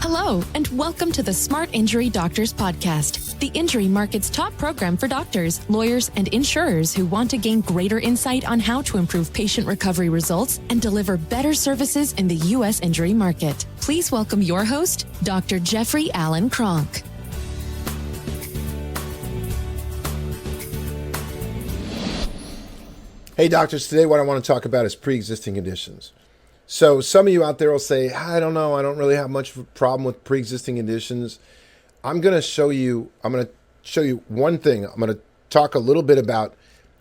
Hello, and welcome to the Smart Injury Doctors Podcast, the injury market's top program for doctors, lawyers, and insurers who want to gain greater insight on how to improve patient recovery results and deliver better services in the U.S. injury market. Please welcome your host, Dr. Jeffrey Allen Kronk. Hey doctors, today what I want to talk about is pre-existing conditions. So some of you out there will say, I don't know, I don't really have much of a problem with pre-existing conditions. I'm going to show you one thing. I'm going to talk a little bit about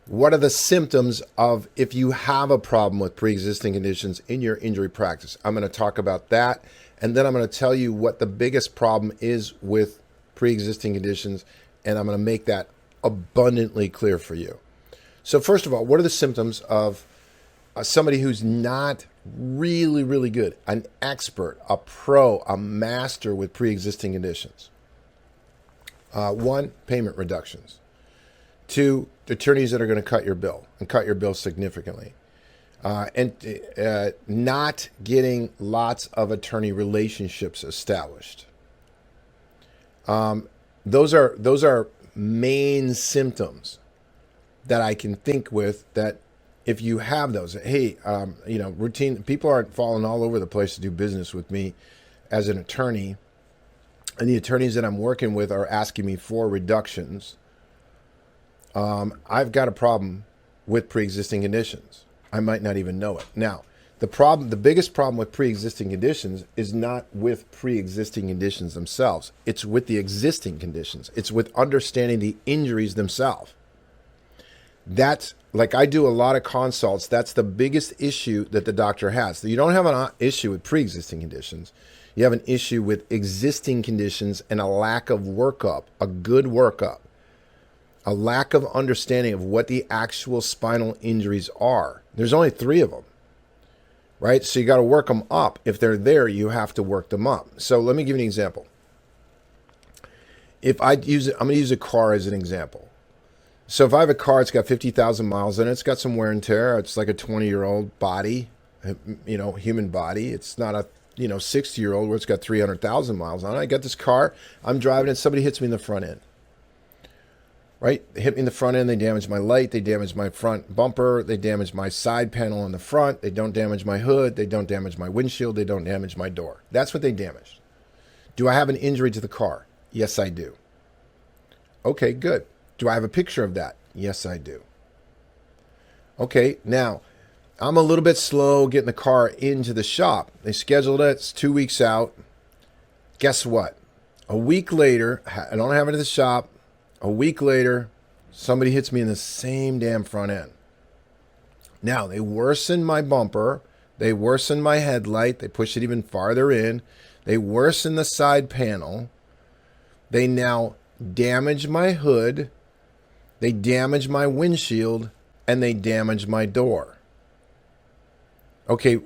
what are the symptoms of if you have a problem with pre-existing conditions in your injury practice. I'm going to talk about that, and then I'm going to tell you what the biggest problem is with pre-existing conditions, and I'm going to make that abundantly clear for you. So first of all, what are the symptoms of somebody who's not really good, an expert, a pro, a master with pre-existing conditions? One, payment reductions. Two, attorneys that are going to cut your bill and cut your bill significantly. And not getting lots of attorney relationships established. Those are main symptoms that I can think with that if you have those, hey, routine, people aren't falling all over the place to do business with me as an attorney. And the attorneys that I'm working with are asking me for reductions. I've got a problem with pre-existing conditions. I might not even know it. Now, the biggest problem with pre-existing conditions is not with pre-existing conditions themselves. It's with the existing conditions. It's with understanding the injuries themselves. That's like I do a lot of consults. That's the biggest issue that the doctor has. You don't have an issue with pre-existing conditions. You have an issue with existing conditions and a lack of workup, a good workup, a lack of understanding of what the actual spinal injuries are. There's only 3 of them, right? So you got to work them up. If they're there, you have to work them up. So let me give you an example. If I use it, I'm going to use a car as an example. So if I have a car, it's got 50,000 miles in it. It's got some wear and tear. It's like a 20-year-old body, human body. It's not a 60-year-old where it's got 300,000 miles on it. I got this car. I'm driving it. Somebody hits me in the front end. Right? They hit me in the front end. They damage my light. They damage my front bumper. They damage my side panel on the front. They don't damage my hood. They don't damage my windshield. They don't damage my door. That's what they damaged. Do I have an injury to the car? Yes, I do. Okay, good. Do I have a picture of that? Yes, I do. Okay, now, I'm a little bit slow getting the car into the shop. They scheduled it. It's 2 weeks out. Guess what? A week later, I don't have it at the shop. A week later, somebody hits me in the same damn front end. Now, they worsen my bumper. They worsen my headlight. They push it even farther in. They worsen the side panel. They now damage my hood. They damage my windshield, and they damage my door. Okay,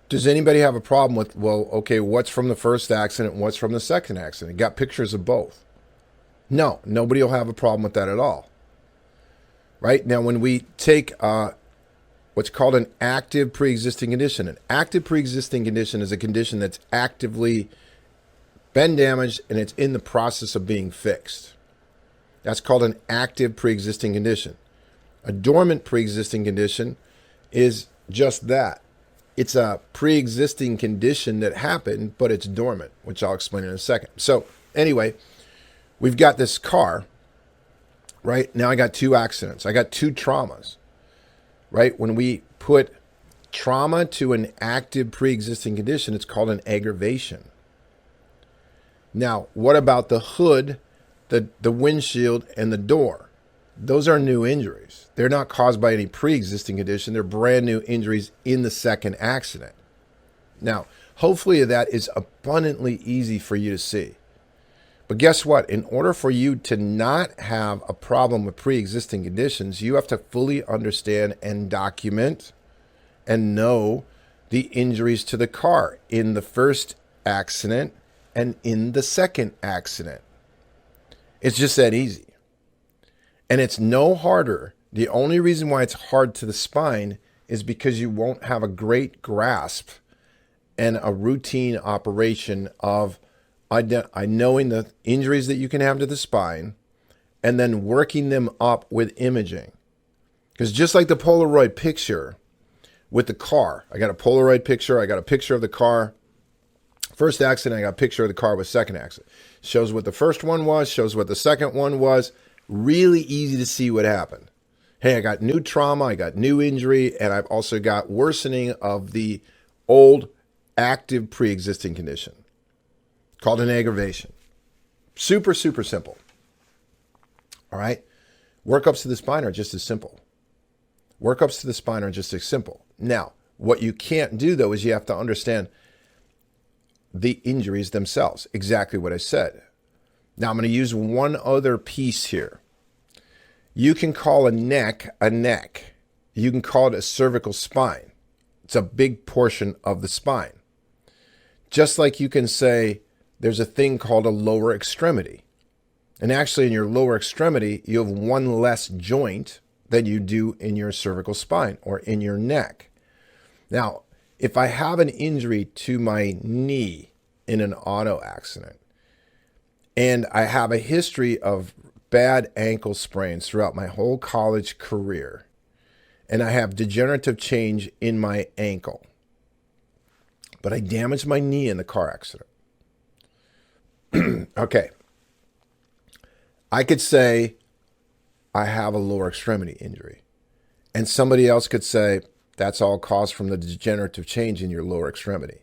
does anybody have a problem with, what's from the first accident and what's from the second accident? Got pictures of both. No, nobody will have a problem with that at all. Right? Now, when we take what's called an active pre-existing condition, an active pre-existing condition is a condition that's actively been damaged and it's in the process of being fixed. That's called an active pre-existing condition. A dormant pre-existing condition is just that. It's a pre-existing condition that happened, but it's dormant, which I'll explain in a second. So anyway, we've got this car, right? Now I got 2 accidents. I got 2 traumas, right? When we put trauma to an active pre-existing condition, it's called an aggravation. Now, what about the hood, the windshield, and the door? Those are new injuries. They're not caused by any pre-existing condition. They're brand new injuries in the second accident. Now, hopefully that is abundantly easy for you to see. But guess what? In order for you to not have a problem with pre-existing conditions, you have to fully understand and document and know the injuries to the car in the first accident and in the second accident. It's just that easy. And it's no harder. The only reason why it's hard to the spine is because you won't have a great grasp and a routine operation of knowing the injuries that you can have to the spine and then working them up with imaging. Because just like the Polaroid picture with the car, I got a Polaroid picture, I got a picture of the car. First accident, I got a picture of the car with second accident. Shows what the first one was, shows what the second one was. Really easy to see what happened. Hey, I got new trauma, I got new injury, and I've also got worsening of the old active pre-existing condition called an aggravation. Super, super simple. All right? Workups to the spine are just as simple. Workups to the spine are just as simple. Now, what you can't do, though, is you have to understand the injuries themselves. Exactly what I said. Now, I'm going to use one other piece here. You can call a neck. You can call it a cervical spine. It's a big portion of the spine. Just like you can say there's a thing called a lower extremity. And actually, in your lower extremity, you have one less joint than you do in your cervical spine or in your neck. Now, if I have an injury to my knee in an auto accident, and I have a history of bad ankle sprains throughout my whole college career, and I have degenerative change in my ankle, but I damaged my knee in the car accident. Okay. I could say I have a lower extremity injury, and somebody else could say that's all caused from the degenerative change in your lower extremity.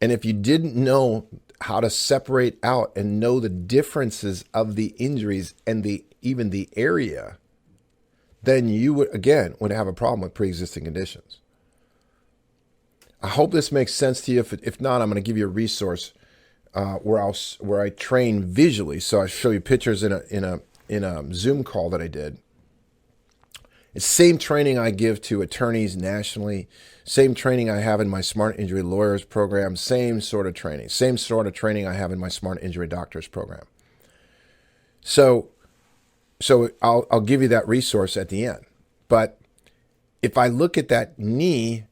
And if you didn't know how to separate out and know the differences of the injuries and even the area, then you would have a problem with pre-existing conditions. I hope this makes sense to you. If not, I'm going to give you a resource where I train visually. So I show you pictures in a Zoom call that I did. It's the same training I give to attorneys nationally, same training I have in my Smart Injury Lawyers program, same sort of training I have in my Smart Injury Doctors program. So I'll give you that resource at the end. But if I look at that knee,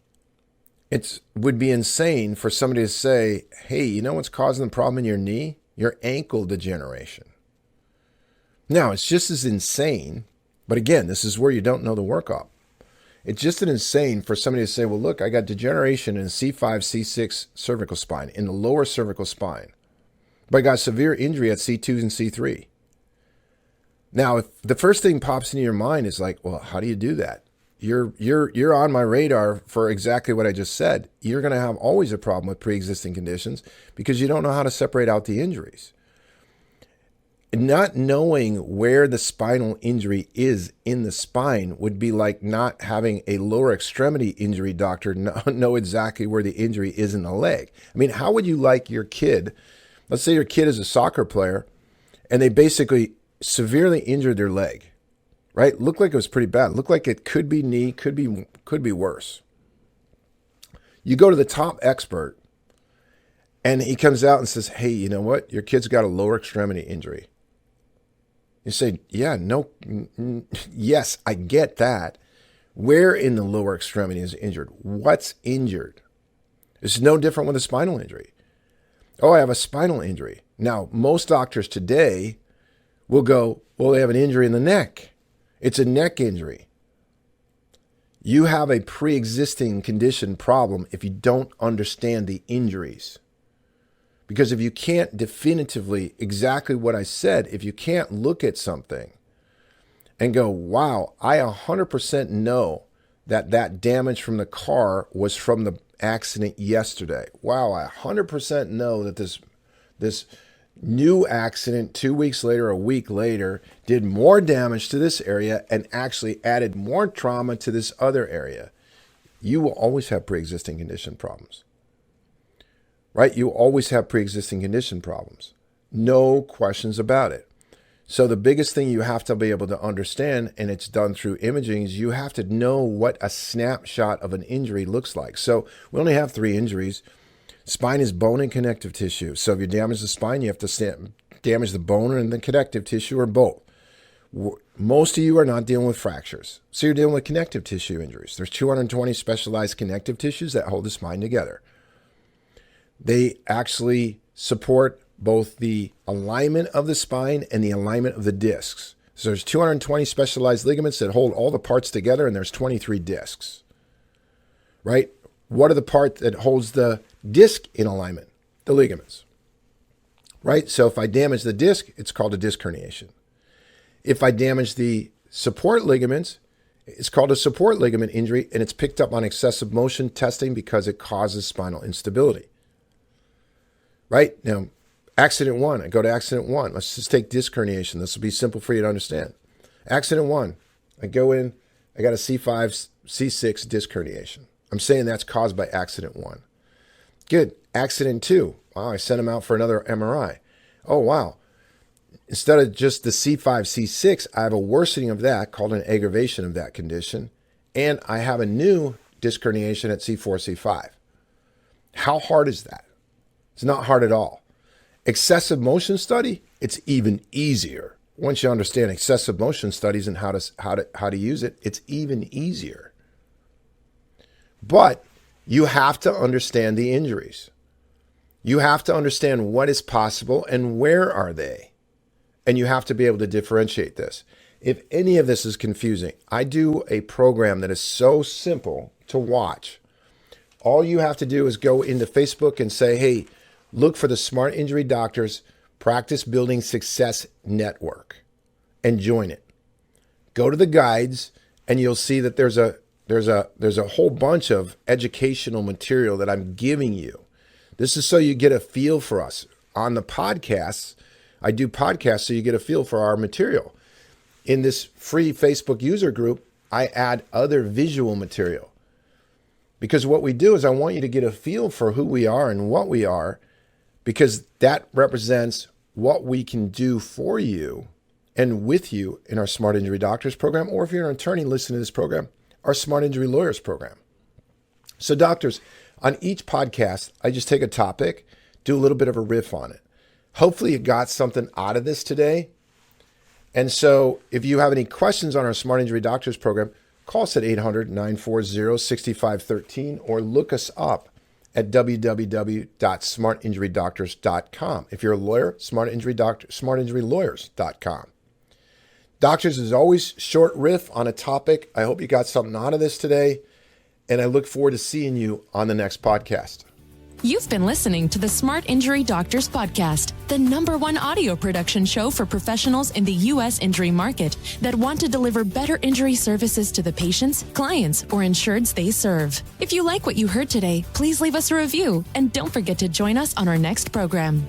it would be insane for somebody to say, hey, you know what's causing the problem in your knee? Your ankle degeneration. Now, it's just as insane, but again, this is where you don't know the workup. It's just as insane for somebody to say, well, look, I got degeneration in C5, C6 cervical spine, in the lower cervical spine, but I got severe injury at C2 and C3. Now, if the first thing pops into your mind is like, well, how do you do that? You're on my radar for exactly what I just said. You're going to have always a problem with pre-existing conditions because you don't know how to separate out the injuries. Not knowing where the spinal injury is in the spine would be like not having a lower extremity injury doctor know exactly where the injury is in the leg. I mean, how would you like your kid, let's say your kid is a soccer player, and they basically severely injured their leg, right? Looked like it was pretty bad. Looked like it could be knee, could be worse. You go to the top expert, and he comes out and says, hey, you know what? Your kid's got a lower extremity injury. You say, yes, I get that. Where in the lower extremity is injured? What's injured? It's no different with a spinal injury. Oh, I have a spinal injury. Now, most doctors today will go, well, they have an injury in the neck. It's a neck injury. You have a pre-existing condition problem if you don't understand the injuries. Because if you can't definitively, exactly what I said, if you can't look at something and go, wow, I 100% know that damage from the car was from the accident yesterday. Wow, I 100% know that this new accident 2 weeks later, a week later, did more damage to this area and actually added more trauma to this other area. You will always have pre-existing condition problems. Right? You always have pre-existing condition problems. No questions about it. So the biggest thing you have to be able to understand, and it's done through imaging, is you have to know what a snapshot of an injury looks like. So we only have 3 injuries. Spine is bone and connective tissue. So if you damage the spine, you have to damage the bone and the connective tissue or both. Most of you are not dealing with fractures. So you're dealing with connective tissue injuries. There's 220 specialized connective tissues that hold the spine together. They actually support both the alignment of the spine and the alignment of the discs. So there's 220 specialized ligaments that hold all the parts together, and there's 23 discs, right? What are the part that holds the disc in alignment? The ligaments, right? So if I damage the disc, it's called a disc herniation. If I damage the support ligaments, it's called a support ligament injury, and it's picked up on excessive motion testing because it causes spinal instability, right? Now, accident one, I go to accident one. Let's just take disc herniation. This will be simple for you to understand. Accident one, I go in, I got a C5, C6 disc herniation. I'm saying that's caused by accident one. Good. Accident two, wow, I sent him out for another MRI. Oh, wow. Instead of just the C5, C6, I have a worsening of that called an aggravation of that condition. And I have a new disc herniation at C4, C5. How hard is that? It's not hard at all. Excessive motion study, it's even easier. Once you understand excessive motion studies and how to use it, it's even easier. But you have to understand the injuries. You have to understand what is possible and where are they. And you have to be able to differentiate this. If any of this is confusing, I do a program that is so simple to watch. All you have to do is go into Facebook and say, hey, look for the Smart Injury Doctors Practice Building Success Network and join it. Go to the guides and you'll see that there's a whole bunch of educational material that I'm giving you. This is so you get a feel for us. On the podcasts, I do podcasts so you get a feel for our material. In this free Facebook user group, I add other visual material. Because what we do is I want you to get a feel for who we are and what we are, because that represents what we can do for you and with you in our Smart Injury Doctors program, or if you're an attorney listening to this program, our Smart Injury Lawyers program. So doctors, on each podcast, I just take a topic, do a little bit of a riff on it. Hopefully you got something out of this today. And so if you have any questions on our Smart Injury Doctors program, call us at 800-940-6513 or look us up at www.smartinjurydoctors.com. If you're a lawyer, smartinjurylawyers.com. Doctors, as always, short riff on a topic. I hope you got something out of this today, and I look forward to seeing you on the next podcast. You've been listening to the Smart Injury Doctors Podcast, the #1 audio production show for professionals in the U.S. injury market that want to deliver better injury services to the patients, clients, or insureds they serve. If you like what you heard today, please leave us a review and don't forget to join us on our next program.